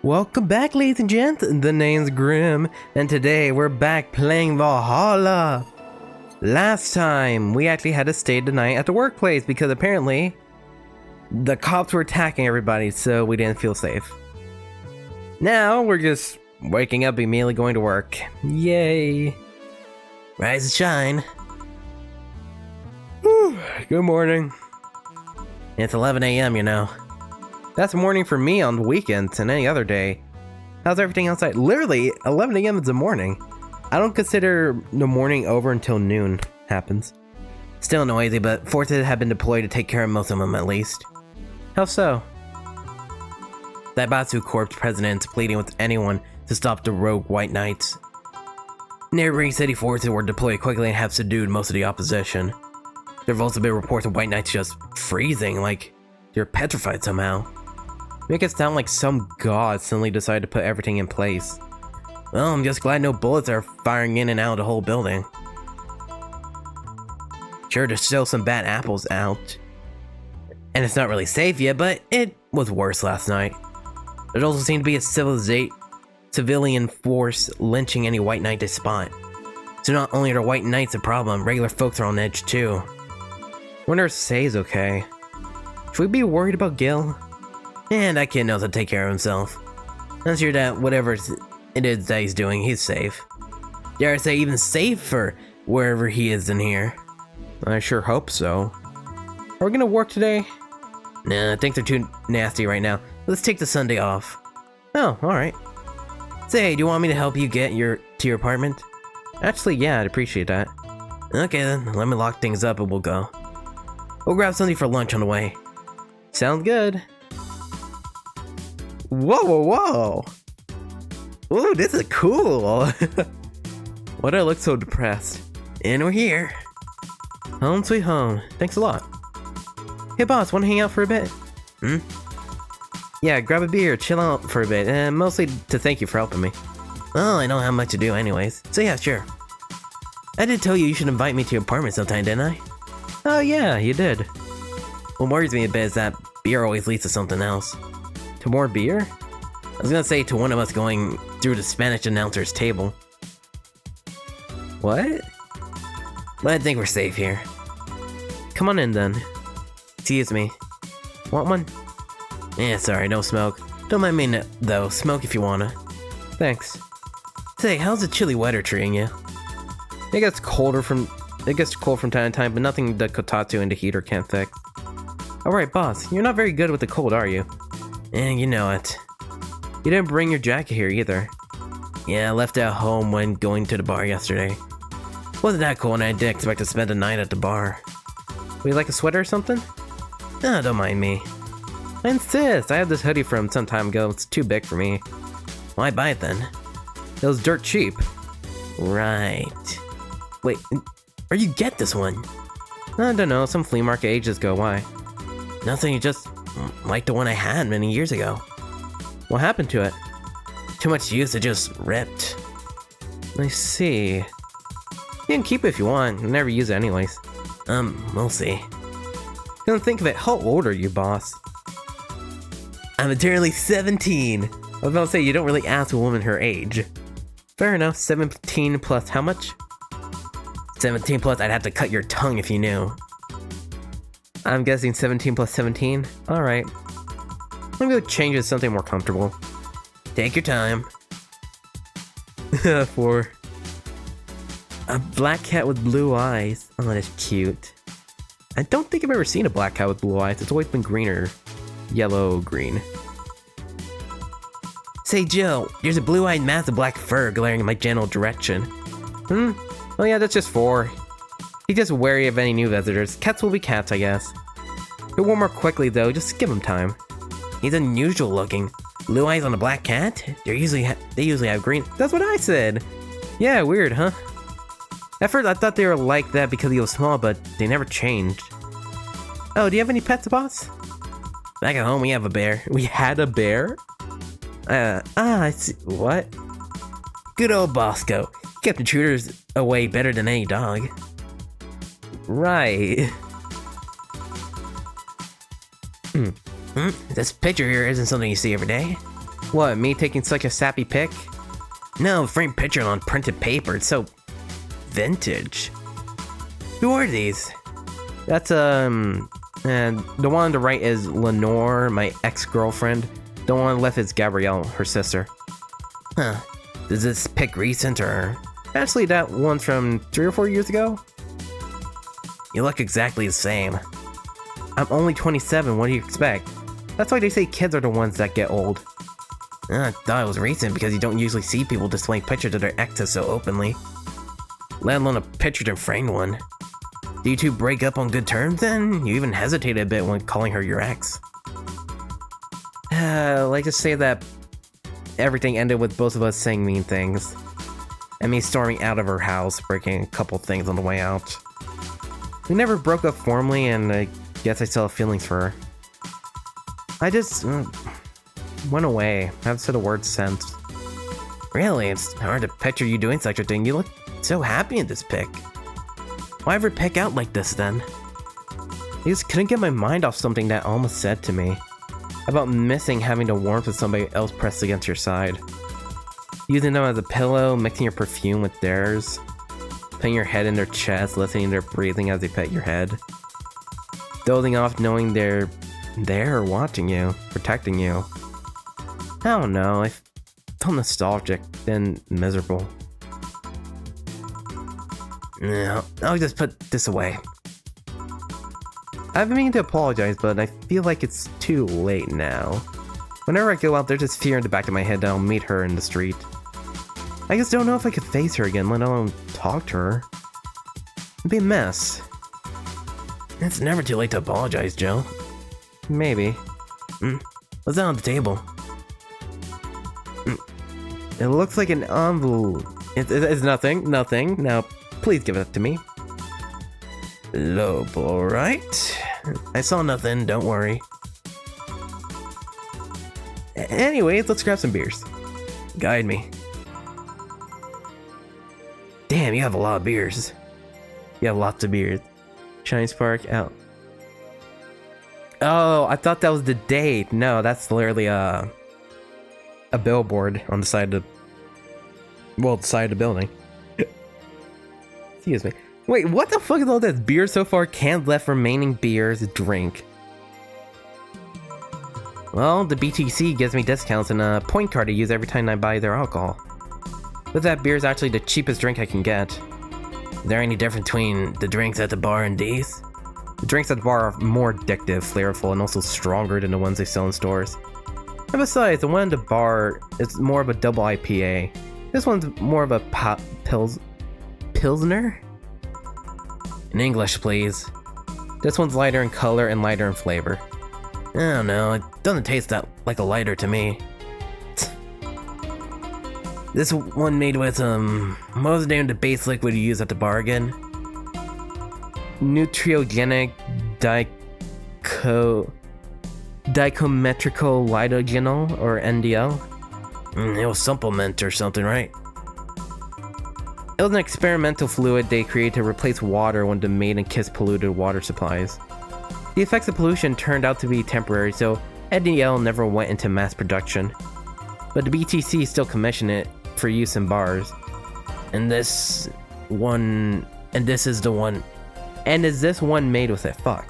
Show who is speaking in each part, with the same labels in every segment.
Speaker 1: Welcome back, ladies and gents. The name's Grimm, and today we're back playing Valhalla. Last time, we actually had to stay the night at the workplace because apparently the cops were attacking everybody, so we didn't feel safe. Now, we're just waking up, immediately going to work. Yay. Rise and shine. Whew. Good morning. It's 11 a.m., you know. That's morning for me on the weekends and any other day. How's everything outside? Literally, 11 a.m. is the morning. I don't consider the morning over until noon happens. Still noisy, but forces have been deployed to take care of most of them at least. How so? That Batsu Corps president's pleading with anyone to stop the rogue White Knights. Neighboring city forces were deployed quickly and have subdued most of the opposition. There have also been reports of White Knights just freezing, like they're petrified somehow. Make it sound like some god suddenly decided to put everything in place. Well, I'm just glad no bullets are firing in and out of the whole building. Sure, there's still some bad apples out. And it's not really safe yet, but it was worse last night. There also seemed to be a civilian force lynching any White Knight they spot. So not only are White Knights a problem, regular folks are on edge too. Wonder if Say's okay. Should we be worried about Gil? And that kid knows how to take care of himself. I'm sure that whatever it is that he's doing, he's safe. Dare I say even safer wherever he is in here. I sure hope so. Are we gonna work today? Nah, I think they're too nasty right now. Let's take the Sunday off. Oh, alright. Say, do you want me to help you get to your apartment? Actually, yeah, I'd appreciate that. Okay then, let me lock things up and we'll go. We'll grab something for lunch on the way. Sounds good. Whoa. Ooh, this is cool. Why do I look so depressed? And we're here. Home sweet home. Thanks a lot. Hey boss, wanna hang out for a bit? Yeah, grab a beer, chill out for a bit, and mostly to thank you for helping me. Well, I don't have much to do anyways, so yeah, sure. I did tell you should invite me to your apartment sometime, didn't I? Oh yeah, you did. What worries me a bit is that beer always leads to something else. To more beer? I was gonna say to one of us going through the Spanish announcer's table. What? But I think we're safe here. Come on in then. Excuse me. Want one? Yeah, sorry, no smoke. Don't mind me though, smoke if you wanna. Thanks. Say, how's the chilly weather treating you? It gets cold from time to time, but nothing that Kotatsu and the heater can't fix. Alright, boss, you're not very good with the cold, are you? And you know it. You didn't bring your jacket here either. Yeah, I left it at home when going to the bar yesterday. Wasn't that cool and I did expect to spend the night at the bar. Would you like a sweater or something? No, don't mind me. I insist, I had this hoodie from some time ago, it's too big for me. Why buy it then? It was dirt cheap. Right. Wait, where'd you get this one? I don't know, some flea market ages ago, why? Nothing, just like the one I had many years ago. What happened to it? Too much use, it just ripped. I see. You can keep it if you want, you'll never use it anyways. We'll see. Come think of it, how old are you, boss? I'm eternally 17. I was about to say, you don't really ask a woman her age. Fair enough, 17 plus how much? 17 plus, I'd have to cut your tongue if you knew. I'm guessing 17 plus 17? Alright. I'm gonna change it to something more comfortable. Take your time. For a black cat with blue eyes. Oh, that's cute. I don't think I've ever seen a black cat with blue eyes. It's always been green or yellow, green. Say, Jill, there's a blue-eyed mass of black fur glaring in my general direction. Oh yeah, that's just 4. He's just wary of any new visitors. Cats will be cats, I guess. He'll warm more quickly though, just give him time. He's unusual looking. Blue eyes on a black cat? They usually have green. That's what I said! Yeah, weird, huh? At first I thought they were like that because he was small, but they never changed. Oh, do you have any pets, boss? Back at home we have a bear. We had a bear? I see. What? Good old Bosco. Kept intruders away better than any dog. Right. This picture here isn't something you see every day. What, me taking such a sappy pic? No, framed picture on printed paper. It's so vintage. Who are these? That's, and the one on the right is Lenore, my ex-girlfriend. The one on the left is Gabrielle, her sister. Huh. Is this pic recent or... Actually, that one from 3 or 4 years ago? You look exactly the same. I'm only 27, what do you expect? That's why they say kids are the ones that get old. I thought it was recent because you don't usually see people displaying pictures of their exes so openly. Let alone a pictured and framed one. Do you two break up on good terms then? You even hesitated a bit when calling her your ex. Like to say that everything ended with both of us saying mean things. And me storming out of her house, breaking a couple things on the way out. We never broke up formally, and I guess I still have feelings for her. I just went away. I haven't said a word since. Really, it's hard to picture you doing such a thing. You look so happy in this pic. Why ever pick out like this then? I just couldn't get my mind off something that Alma said to me. About missing having the warmth of somebody else pressed against your side. Using them as a pillow, mixing your perfume with theirs. Putting your head in their chest, listening to their breathing as they pet your head. Dozing off knowing they're there watching you, protecting you. I don't know, I felt nostalgic, then miserable. No, I'll just put this away. I've been meaning to apologize, but I feel like it's too late now. Whenever I go out, there's this fear in the back of my head that I'll meet her in the street. I just don't know if I could face her again, let alone talk to her. It'd be a mess. It's never too late to apologize, Joe. Maybe. What's that on the table? It looks like an envelope. It's nothing. Now, please give it to me. Lope, alright. I saw nothing, don't worry. Anyways, let's grab some beers. Guide me. Damn, you have a lot of beers. You have lots of beers. Shiny Spark out. Oh, I thought that was the date. No, that's literally a billboard on the side of the side of the building. Excuse me. Wait, what the fuck is all this? Beer so far, cans left, remaining beers, drink. Well, the BTC gives me discounts and a point card to use every time I buy their alcohol. But that beer is actually the cheapest drink I can get. Is there any difference between the drinks at the bar and these? The drinks at the bar are more addictive, flavorful, and also stronger than the ones they sell in stores. And besides, the one at the bar is more of a double IPA. This one's more of a Pilsner? In English, please. This one's lighter in color and lighter in flavor. I don't know, it doesn't taste that like a lighter to me. This one made with, what was the name of the base liquid you use at the bar again? Nutriogenic dichometrical lidogenol, or NDL? It was supplement or something, right? It was an experimental fluid they created to replace water when the Maid and Kiss polluted water supplies. The effects of pollution turned out to be temporary, so NDL never went into mass production. But the BTC still commissioned it for use in bars. And this is the one. And is this one made with it? Fuck.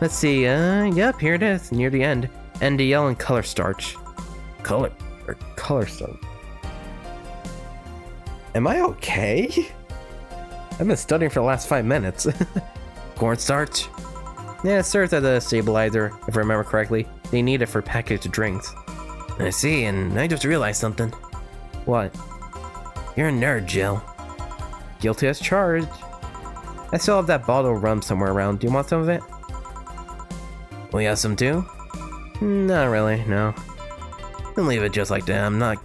Speaker 1: Let's see, yep, here it is, near the end. NDL and color starch. Color starch. Am I okay? I've been studying for the last 5 minutes. Cornstarch? Yeah, it serves as a stabilizer, if I remember correctly. They need it for packaged drinks. I see, and I just realized something. What? You're a nerd, Jill. Guilty as charged. I still have that bottle of rum somewhere around. Do you want some of it? Will you have some too? Not really, no. Don't leave it just like that. I'm not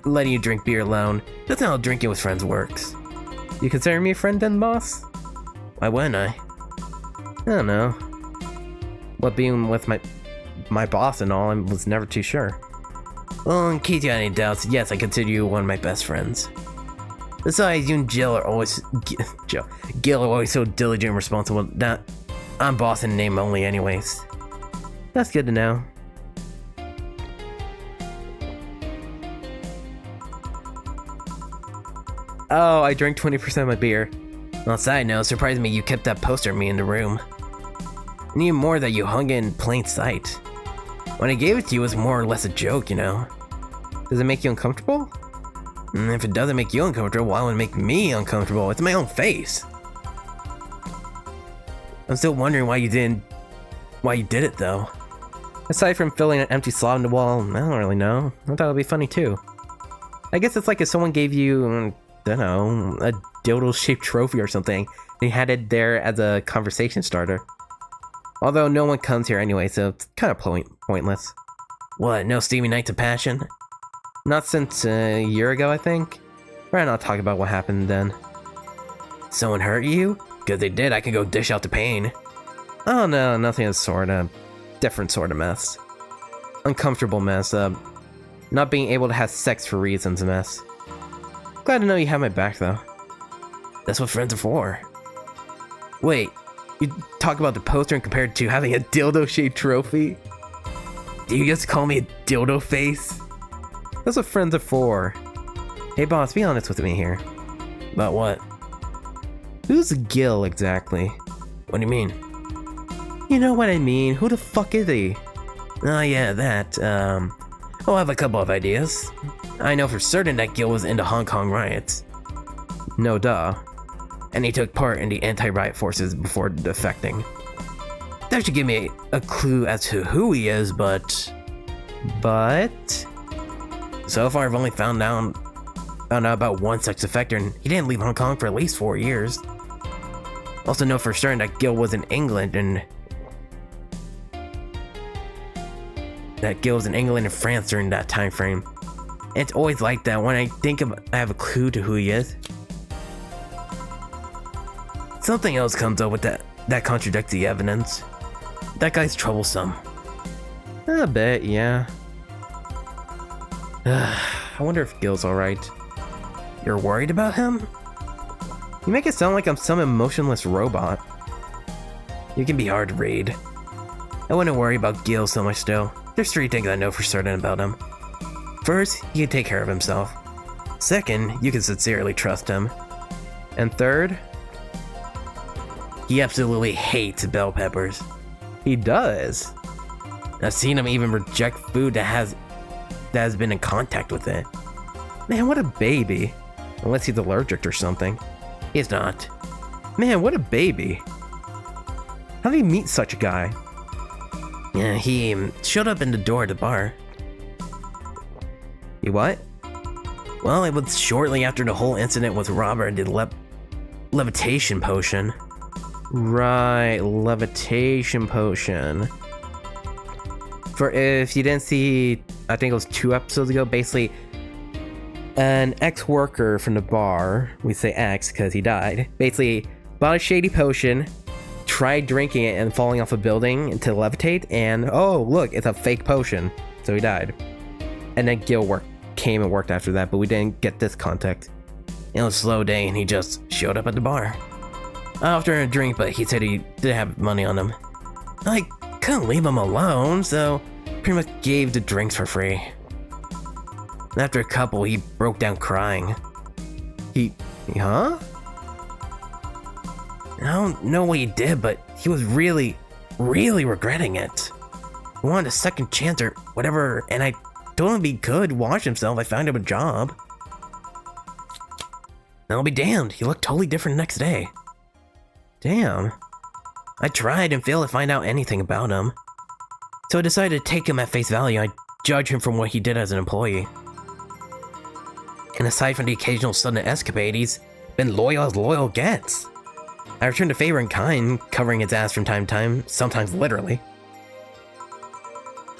Speaker 1: letting you drink beer alone. That's not how drinking with friends works. You consider me a friend then, boss? Why wouldn't I? I don't know. What being with my boss and all, I was never too sure. Well, in case you had any doubts, yes, I consider you one of my best friends. Besides, you and Gil are always so diligent and responsible that I'm boss in name only anyways. That's good to know. Oh, I drank 20% of my beer. On a side note, it surprised me you kept that poster of me in the room. And even more that you hung it in plain sight. When I gave it to you, it was more or less a joke, you know? Does it make you uncomfortable? And if it doesn't make you uncomfortable, why would it make me uncomfortable? It's my own face. I'm still wondering why you did it though. Aside from filling an empty slot in the wall, I don't really know. I thought it would be funny too. I guess it's like if someone gave you, I don't know, a dildo-shaped trophy or something, and you had it there as a conversation starter. Although no one comes here anyway, so it's kind of pointless. What, no steamy nights of passion? Not since a year ago, I think? Rather not talk about what happened then. Someone hurt you? Because they did, I can go dish out the pain. Oh no, nothing of the sort. Different sort of mess. Uncomfortable mess. Not being able to have sex for reasons mess. Glad to know you have my back though. That's what friends are for. Wait, you talk about the poster and compare it to having a dildo-shaped trophy? Do you just call me a dildo face? That's what friends are for. Hey boss, be honest with me here. About what? Who's Gil exactly? What do you mean? You know what I mean, who the fuck is he? Oh yeah, that, I'll have a couple of ideas. I know for certain that Gil was into Hong Kong riots. No duh. And he took part in the anti-riot forces before defecting. That should give me a clue as to who he is, but... So far I've only found out about one such defector, and he didn't leave Hong Kong for at least 4 years. Also know for certain that Gil was in England and France during that time frame. And it's always like that when I have a clue to who he is. Something else comes up with that contradicts the evidence. That guy's troublesome. A bit, yeah. I wonder if Gil's alright. You're worried about him? You make it sound like I'm some emotionless robot. You can be hard to read. I wouldn't worry about Gil so much though. There's 3 things I know for certain about him. First, he can take care of himself. Second, you can sincerely trust him. And third, he absolutely hates bell peppers. He does. I've seen him even reject food that has been in contact with it. Man, what a baby. Unless he's allergic or something. He's not. Man, what a baby. How did he meet such a guy? Yeah, he showed up in the door at the bar. He what? Well, it was shortly after the whole incident with Robert and the levitation potion. Right, levitation potion. For if you didn't see, I think it was 2 episodes ago, basically an ex-worker from the bar, we say ex because he died, basically bought a shady potion, tried drinking it and falling off a building to levitate, and oh look, it's a fake potion, so he died. And then Gil came and worked after that, but we didn't get this context. It was a slow day and he just showed up at the bar. I offered him a drink, but he said he didn't have money on him. I couldn't leave him alone, so pretty much gave the drinks for free. After a couple, he broke down crying. Huh? I don't know what he did, but he was really regretting it. He wanted a second chance or whatever, and I told him if he could wash himself, I found him a job. I'll be damned, he looked totally different the next day. Damn. I tried and failed to find out anything about him. So I decided to take him at face value. I judge him from what he did as an employee. And aside from the occasional sudden escapade, he's been loyal as loyal gets. I returned a favor in kind, covering his ass from time to time, sometimes literally.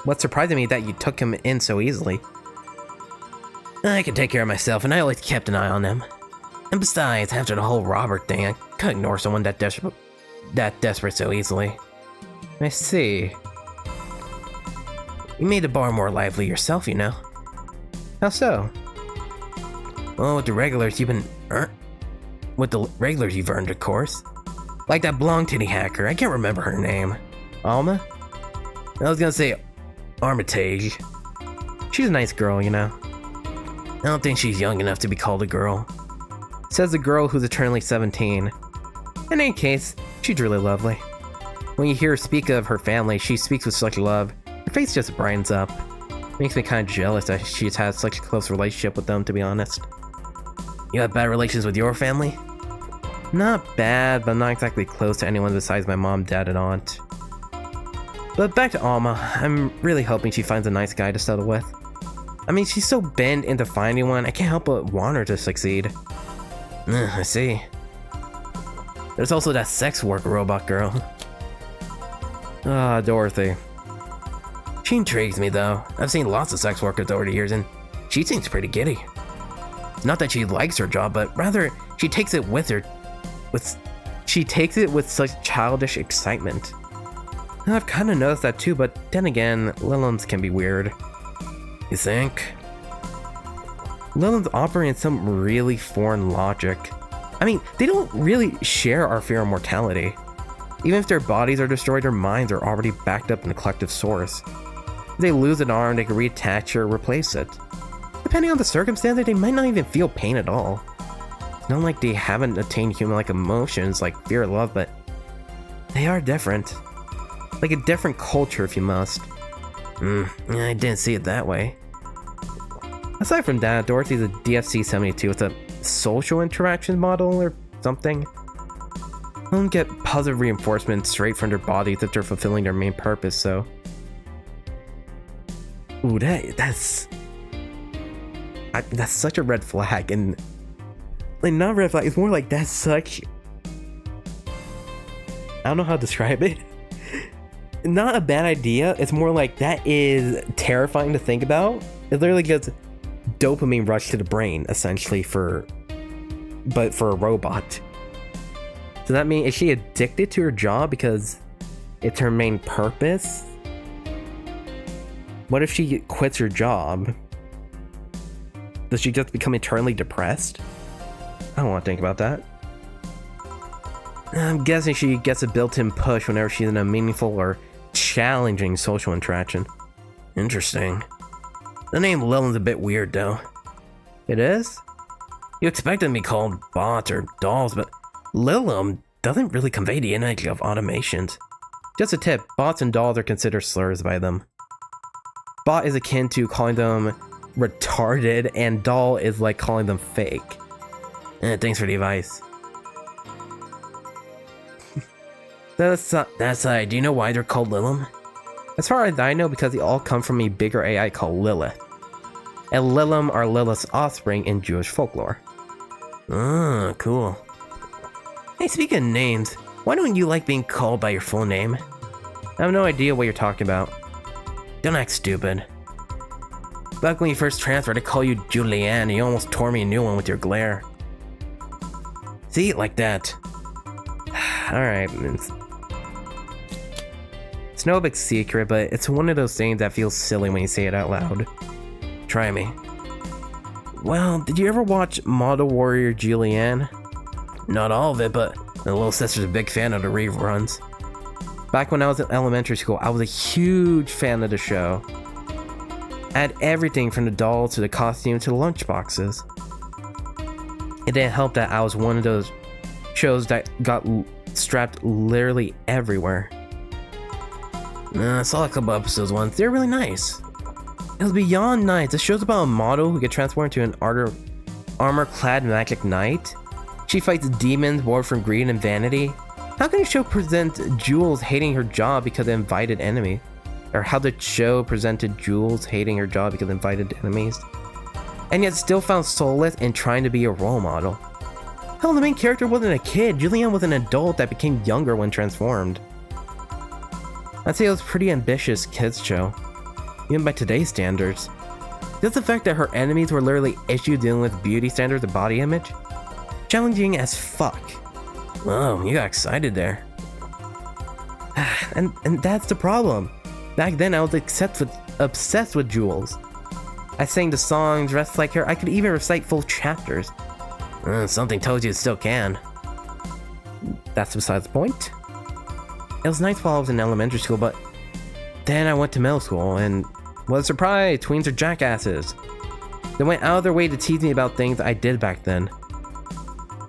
Speaker 1: What's surprising me is that you took him in so easily. I could take care of myself, and I always kept an eye on him. And besides, after the whole Robert thing, I couldn't ignore someone that desperate so easily. I see. You made the bar more lively yourself, you know. How so? Well, with the regulars you've earned, of course. Like that blonde titty hacker, I can't remember her name. Alma? I was gonna say Armitage. She's a nice girl, you know. I don't think she's young enough to be called a girl. says the girl who's eternally 17. In any case, she's really lovely. When you hear her speak of her family, she speaks with such love. Her face just brightens up. Makes me kind of jealous that she's had such a close relationship with them, to be honest. You have bad relations with your family? Not bad, but not exactly close to anyone besides my mom, dad, and aunt. But back to Alma, I'm really hoping she finds a nice guy to settle with. I mean, she's so bent into finding one, I can't help but want her to succeed. I see. There's also that sex work robot girl. Dorothy. She intrigues me though. I've seen lots of sex workers over the years and she seems pretty giddy. Not that she likes her job, but rather she takes it with such childish excitement. I've kind of noticed that too, but then again, Lilums can be weird. You think? Lilums operate in some really foreign logic. I mean, they don't really share our fear of mortality. Even if their bodies are destroyed, their minds are already backed up in a collective source. If they lose an arm, they can reattach or replace it. Depending on the circumstances, they might not even feel pain at all. It's not like they haven't attained human-like emotions like fear or love, but they are different. Like a different culture, if you must. I didn't see it that way. Aside from that, Dorothy's a DFC-72 with a social interaction model or something. They don't get positive reinforcement straight from their bodies if they're fulfilling their main purpose, so... Ooh, that's such a red flag, and... Like, not red flag, it's more like that's such... I don't know how to describe it. Not a bad idea, it's more like that is terrifying to think about. It literally gets dopamine rush to the brain, essentially, but for a robot. Does that mean, is she addicted to her job because it's her main purpose? What if she quits her job? Does she just become eternally depressed? I don't want to think about that. I'm guessing she gets a built-in push whenever she's in a meaningful or challenging social interaction. Interesting. The name Lilum's a bit weird, though. It is? You expect them to be called bots or dolls, but Lilum doesn't really convey the energy of automations. Just a tip, bots and dolls are considered slurs by them. Bot is akin to calling them retarded, and doll is like calling them fake. Thanks for the advice. That aside, do you know why they're called Lilum? As far as I know, because they all come from a bigger AI called Lilith. And Lilum are Lilith's offspring in Jewish folklore. Ah, cool. Hey, speaking of names, why don't you like being called by your full name? I have no idea what you're talking about. Don't act stupid. Back when you first transferred, I called you Julianne, and you almost tore me a new one with your glare. See, like that. Alright, it's no big secret, but it's one of those things that feels silly when you say it out loud. Try me. Well, did you ever watch Model Warrior Julianne? Not all of it, but my little sister's a big fan of the reruns. Back when I was in elementary school, I was a huge fan of the show. I had everything from the dolls to the costume to the lunchboxes. It didn't help that I was one of those shows that got strapped literally everywhere. I saw a couple episodes once. They're really nice. It was beyond nice. The show's about a model who gets transformed into an armor-clad magic knight. She fights demons born from greed and vanity. How can a show present Jules hating her job because of invited enemy? Or how the show presented Jules hating her job because of invited enemies? And yet still found solace in trying to be a role model. Hell, the main character wasn't a kid. Julianne was an adult that became younger when transformed. I'd say it was a pretty ambitious kids show, even by today's standards. Just the fact that her enemies were literally issues dealing with beauty standards and body image? Challenging as fuck. Whoa, you got excited there. and that's the problem. Back then I was obsessed with Jules. I sang the songs, dressed like her, I could even recite full chapters. Something tells you it still can. That's besides the point. It was nice while I was in elementary school, but then I went to middle school, and what a surprise, tweens are jackasses. They went out of their way to tease me about things I did back then.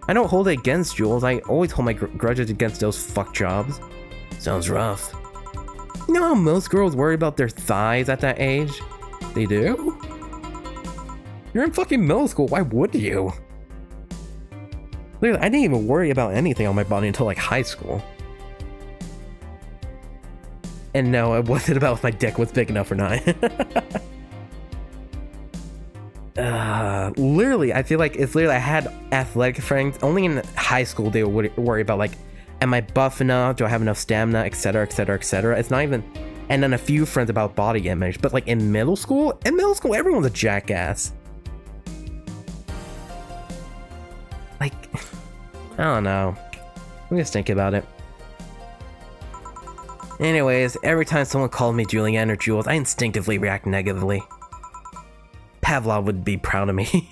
Speaker 1: I don't hold it against Jules. I always hold my grudges against those fuck jobs. Sounds rough. You know how most girls worry about their thighs at that age? They do? You're in fucking middle school, why would you? Literally, I didn't even worry about anything on my body until like high school. And no, it wasn't about if my dick was big enough or not. Literally, I feel like it's literally, I had athletic friends. Only in high school they would worry about like, am I buff enough? Do I have enough stamina? Etc, etc, etc. It's not even, and then a few friends about body image. But like in middle school, everyone's a jackass. Like, I don't know. Let me just think about it. Anyways, every time someone called me Julianne or Jules, I instinctively react negatively. Pavlov would be proud of me.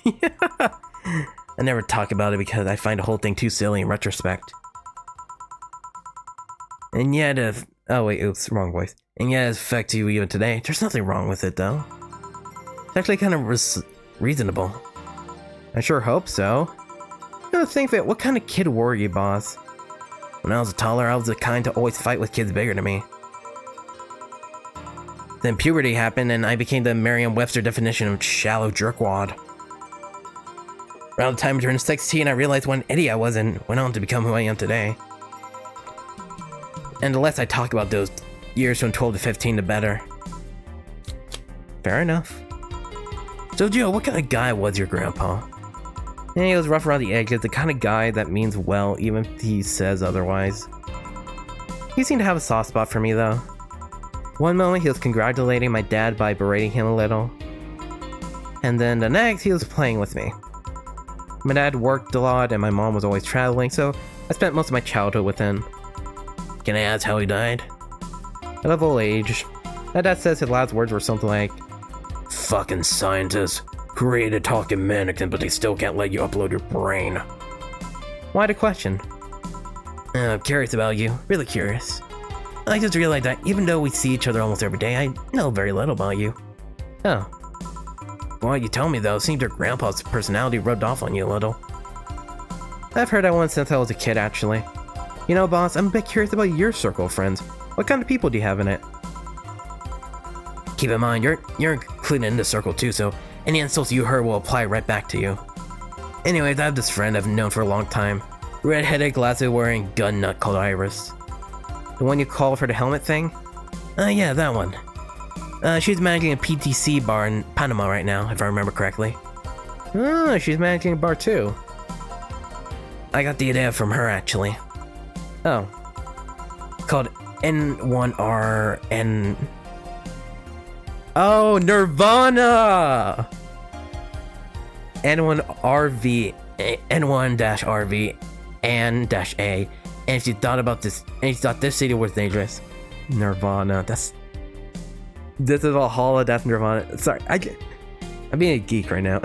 Speaker 1: I never talk about it because I find the whole thing too silly in retrospect. And yet, oh wait, oops, wrong voice. And yet, it affects you even today. There's nothing wrong with it though. It's actually kind of reasonable. I sure hope so. You know, think of it, what kind of kid were you, boss? When I was a toddler, I was the kind to always fight with kids bigger than me. Then puberty happened and I became the Merriam-Webster definition of shallow jerkwad. Around the time I turned 16, I realized what an idiot I was and went on to become who I am today. And the less I talk about those years from 12 to 15, the better. Fair enough. So Joe, what kind of guy was your grandpa? Yeah, he was rough around the edges, the kind of guy that means well even if he says otherwise. He seemed to have a soft spot for me though. One moment he was congratulating my dad by berating him a little. And then the next he was playing with me. My dad worked a lot and my mom was always traveling, so I spent most of my childhood with him. Can I ask how he died? At of old age. My dad says his last words were something like, "Fucking scientists created a talking mannequin, but they still can't let you upload your brain." Why the question? I'm curious about you, really curious. I just realized that even though we see each other almost every day, I know very little about you. Oh. Well, you tell me though, it seems your grandpa's personality rubbed off on you a little. I've heard that one since I was a kid, actually. You know, boss, I'm a bit curious about your circle of friends. What kind of people do you have in it? Keep in mind, you're included in the circle too, so any insults you heard will apply right back to you. Anyways, I have this friend I've known for a long time. Red-headed, glasses-wearing gun nut called Iris. The one you called for the helmet thing? Yeah, that one. She's managing a PTC bar in Panama right now, if I remember correctly. Oh, she's managing a bar too. I got the idea from her, actually. Oh. Called N1RN... Oh, Nirvana! N1RV, N1-RV, and-A. And if you thought about this, and you thought this city was dangerous, Nirvana, this is Valhalla, that's Nirvana. Sorry, I'm being a geek right now.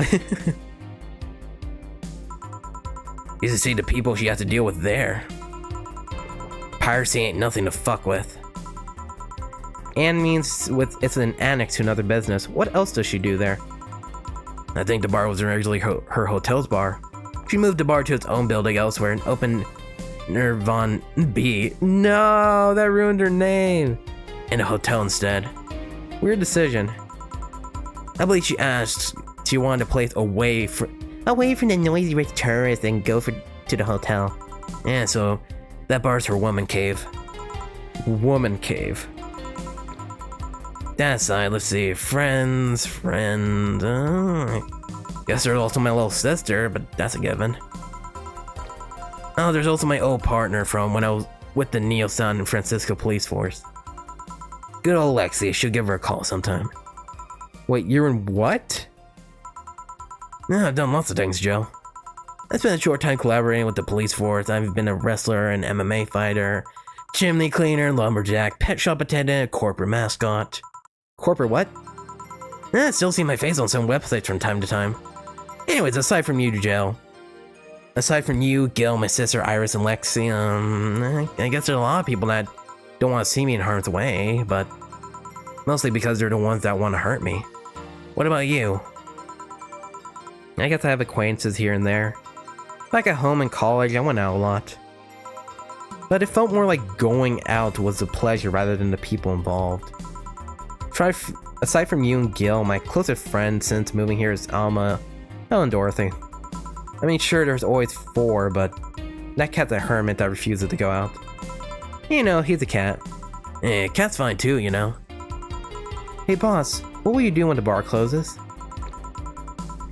Speaker 1: You should see the people she has to deal with there. Piracy ain't nothing to fuck with. And means it's an annex to another business. What else does she do there? I think the bar was originally her hotel's bar. She moved the bar to its own building elsewhere and opened Nirvana B. No, that ruined her name. In a hotel instead. Weird decision. I believe she asked she wanted a place away from the noisy rich tourists and go to the hotel. Yeah, so that bar's her woman cave. Woman cave. That side, let's see, friend. Guess there's also my little sister, but that's a given. Oh, there's also my old partner from when I was with the Neo San Francisco police force. Good old Lexi, should give her a call sometime. Wait, you're in what? Yeah, I've done lots of things, Joe. I spent a short time collaborating with the police force. I've been a wrestler, an MMA fighter, chimney cleaner, lumberjack, pet shop attendant, corporate mascot. Corporate what? I still see my face on some websites from time to time. Anyways, aside from you, Joe. Aside from you, Gil, my sister, Iris, and Lexi, I guess there's a lot of people that don't want to see me in harm's way, but mostly because they're the ones that want to hurt me. What about you? I guess I have acquaintances here and there. Back at home in college, I went out a lot. But it felt more like going out was a pleasure rather than the people involved. Aside from you and Gil, my closest friend since moving here is Alma, Elle, and Dorothy. I mean, sure, there's always 4, but that cat's a hermit that refuses to go out. You know, he's a cat. Cat's fine too, you know. Hey boss, what will you do when the bar closes?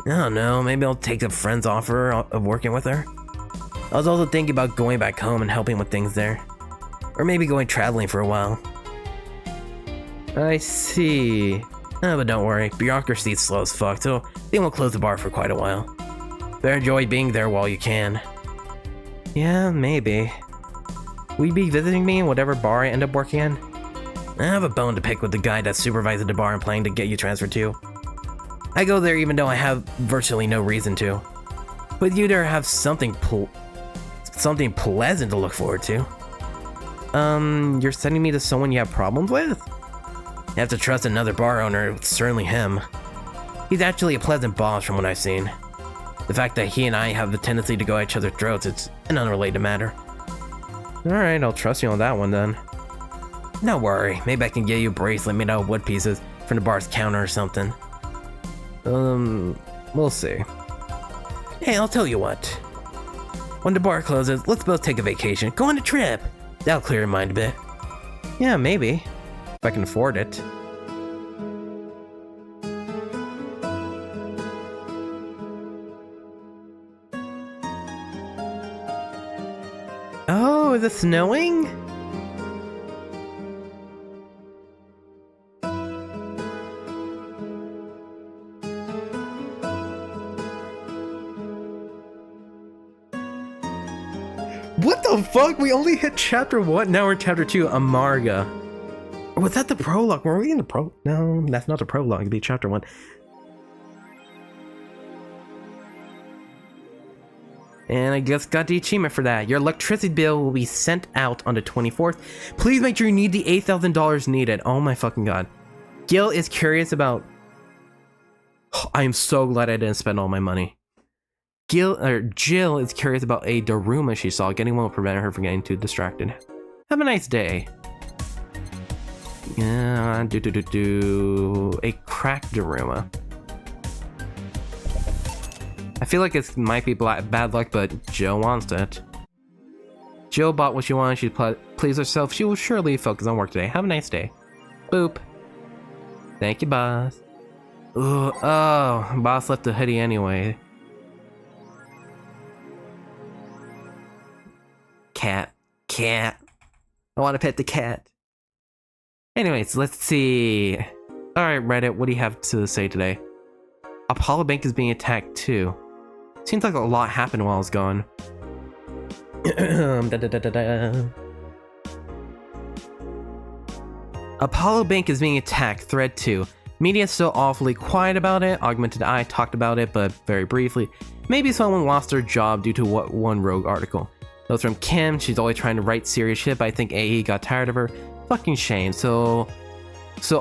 Speaker 1: I don't know, maybe I'll take a friend's offer of working with her. I was also thinking about going back home and helping with things there. Or maybe going traveling for a while. I see. But don't worry, bureaucracy is slow as fuck, so they won't close the bar for quite a while. Better enjoy being there while you can. Yeah, maybe. Will you be visiting me in whatever bar I end up working in? I have a bone to pick with the guy that supervises the bar I'm planning to get you transferred to. I go there even though I have virtually no reason to. But you there have something pleasant to look forward to. You're sending me to someone you have problems with? You have to trust another bar owner, it's certainly him. He's actually a pleasant boss from what I've seen. The fact that he and I have the tendency to go at each other's throats, it's an unrelated matter. Alright, I'll trust you on that one then. Don't worry, maybe I can get you a bracelet made out of wood pieces from the bar's counter or something. We'll see. Hey, I'll tell you what. When the bar closes, let's both take a vacation. Go on a trip. That'll clear your mind a bit. Yeah, maybe. If I can afford it. Oh, is it snowing? What the fuck? We only hit chapter 1, now we're chapter 2, Amarga. Or was that the prologue? Were we in the No, that's not the prologue, it'd be chapter 1. And I just got the achievement for that. Your electricity bill will be sent out on the 24th. Please make sure you need the $8,000 needed. Oh my fucking god. Gil is curious about... I am so glad I didn't spend all my money. Jill is curious about a Daruma she saw. Getting one will prevent her from getting too distracted. Have a nice day. Yeah, a cracked Daruma. I feel like it might be bad luck, but Jill wants it. Jill bought what she wanted. She pleased herself. She will surely focus on work today. Have a nice day. Boop. Thank you, boss. Ooh, oh, boss left the hoodie anyway. Cat. I want to pet the cat. Anyways, let's see. Alright, Reddit, what do you have to say today? Apollo Bank is being attacked too. Seems like a lot happened while I was gone. Apollo Bank is being attacked, thread 2. Media's still awfully quiet about it. Augmented Eye talked about it, but very briefly. Maybe someone lost their job due to what one rogue article. That was from Kim. She's always trying to write serious shit, but I think AE got tired of her. Fucking shame. So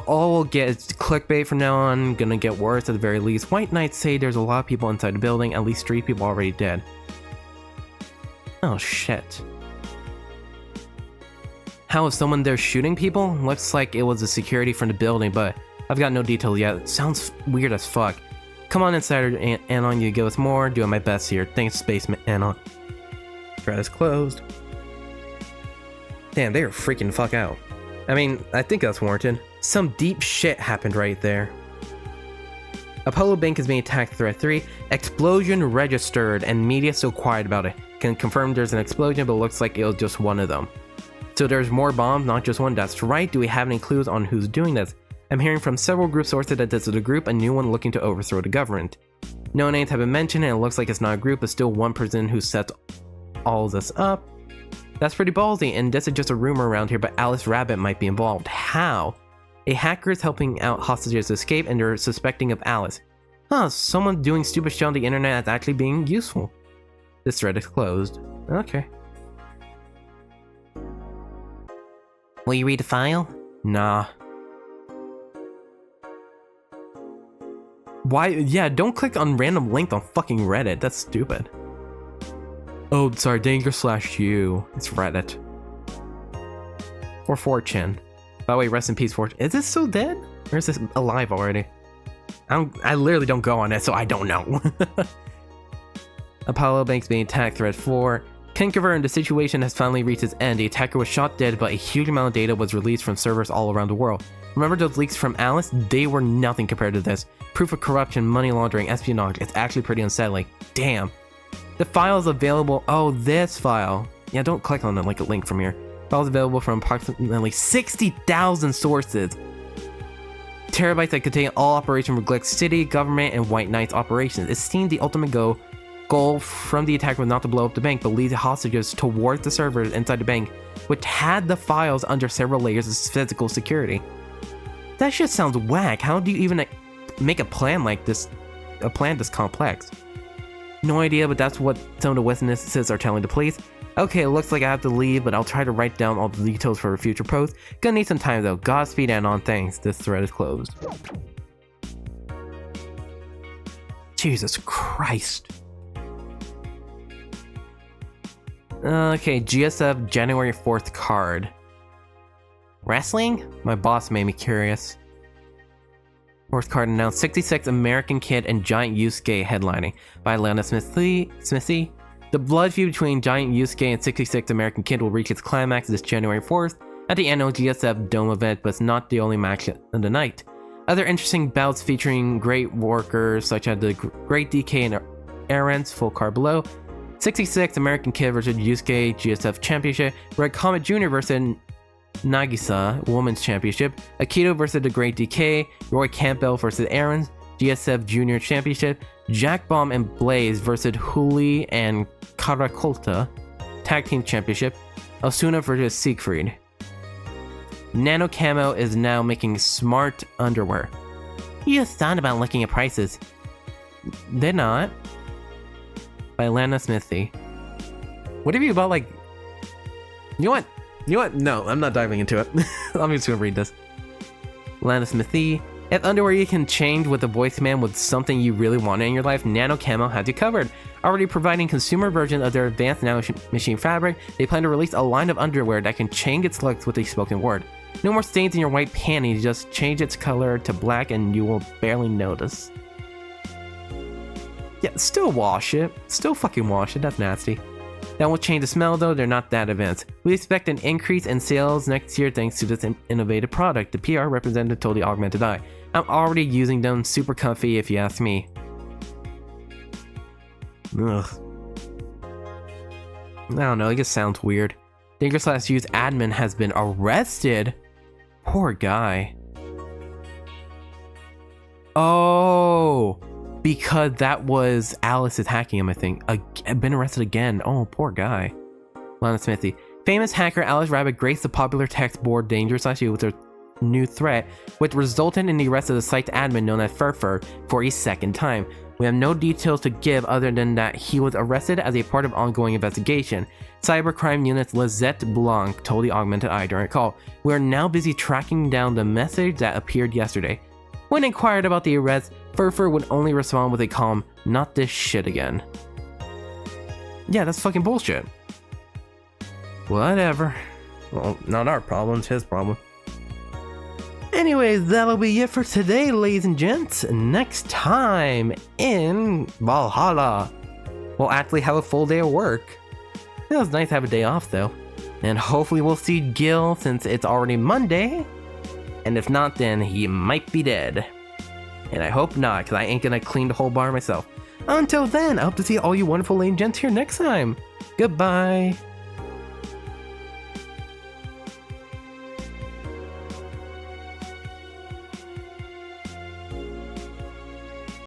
Speaker 1: all we'll get is clickbait from now on. Gonna get worse at the very least. White Knights say there's a lot of people inside the building. At least 3 people already dead. Oh shit. How is someone there shooting people? Looks like it was the security from the building, but I've got no details yet. It sounds weird as fuck. Come on, Insider Anon, you give us more. Doing my best here. Thanks, Spaceman Anon. Thread is closed. Damn, they are freaking fuck out. I mean, I think that's warranted. Some deep shit happened right there. Apollo Bank is being attacked, thread 3. Explosion registered, and media so quiet about it. Can confirm there's an explosion, but it looks like it was just one of them. So there's more bombs, not just one. That's right. Do we have any clues on who's doing this? I'm hearing from several group sources that this is a group, a new one looking to overthrow the government. No names have been mentioned, and it looks like it's not a group, but still one person who sets all this up. That's pretty ballsy, and this is just a rumor around here, but Alice Rabbit might be involved. How? A hacker is helping out hostages escape, and they're suspecting of Alice. Huh, someone doing stupid shit on the internet is actually being useful. This thread is closed. Okay. Will you read the file? Nah. Why? Yeah, don't click on random link on fucking Reddit. That's stupid. Oh, sorry, danger/you. It's Reddit. Or 4chan. By the way, rest in peace, 4chan. Is this still dead? Or is this alive already? I literally don't go on it, so I don't know. Apollo Banks being attacked, thread 4. Can confirm the situation has finally reached its end. The attacker was shot dead, but a huge amount of data was released from servers all around the world. Remember those leaks from Alice? They were nothing compared to this. Proof of corruption, money laundering, espionage. It's actually pretty unsettling. Damn. The file is available. Oh, this file. Yeah, don't click on the link from here. File is available from approximately 60,000 sources. Terabytes that contain all Operation Neglect City, government, and White Knights operations. It seemed the ultimate goal from the attack was not to blow up the bank, but lead the hostages towards the servers inside the bank, which had the files under several layers of physical security. That shit sounds whack. How do you even make a plan like this? A plan this complex? No idea, but that's what some of the witnesses are telling the police. Okay, it looks like I have to leave, but I'll try to write down all the details for a future post. Gonna need some time though. Godspeed and on thanks. This thread is closed. Jesus Christ. Okay, GSF January 4th card. Wrestling? My boss made me curious. Fourth card announced 66 American Kid and Giant Yusuke headlining by Lana Smithy. The blood feud between Giant Yusuke and 66 American Kid will reach its climax this January 4th at the annual GSF Dome event, but it's not the only match of the night. Other interesting bouts featuring great workers such as the Great DK and Aaron's full card below. 66 American Kid versus Yusuke GSF Championship. Red Comet Jr. versus Nagisa Women's Championship. Akito versus the Great DK. Roy Campbell versus Aaron's GSF Junior Championship. Jack Bomb and Blaze versus Huli and Karakolta Tag Team Championship. Osuna versus Siegfried. Nano Camo is now making smart underwear. You just thought about looking at prices. They're not. By Lana Smithy. What have you about You know what? No, I'm not diving into it. I'm just gonna read this. Lana Smithy. If underwear you can change with a voice command with something you really want in your life, Nano Camo has you covered. Already providing consumer version of their advanced nano machine fabric, they plan to release a line of underwear that can change its looks with a spoken word. No more stains in your white panties, just change its color to black and you will barely notice. Yeah, still wash it. Still fucking wash it, that's nasty. That won't change the smell though, they're not that advanced. We expect an increase in sales next year thanks to this innovative product, the PR representative told the Augmented Eye. I'm already using them, super comfy if you ask me. Ugh. I don't know, it just sounds weird. Danger/U's admin has been arrested? Poor guy. Oh, because that was Alice attacking him, I think. Been arrested again. Oh, poor guy. Lana Smithy. Famous hacker Alice Rabbit graced the popular text board Danger/U with her new threat, which resulted in the arrest of the site's admin known as Furfur for a second time. We have no details to give other than that he was arrested as a part of ongoing investigation. Cybercrime Unit's Lizette Blanc told the Augmented Eye during a call. We are now busy tracking down the message that appeared yesterday. When inquired about the arrest, Furfur would only respond with a calm, "Not this shit again." Yeah, that's fucking bullshit. Whatever. Well, not our problem, it's his problem. Anyways, that'll be it for today, ladies and gents. Next time in Valhalla, we'll actually have a full day of work. It was nice to have a day off though. And hopefully we'll see Gil since it's already Monday. And if not, then he might be dead. And I hope not, because I ain't gonna clean the whole bar myself. Until then, I hope to see all you wonderful ladies and gents here next time. Goodbye.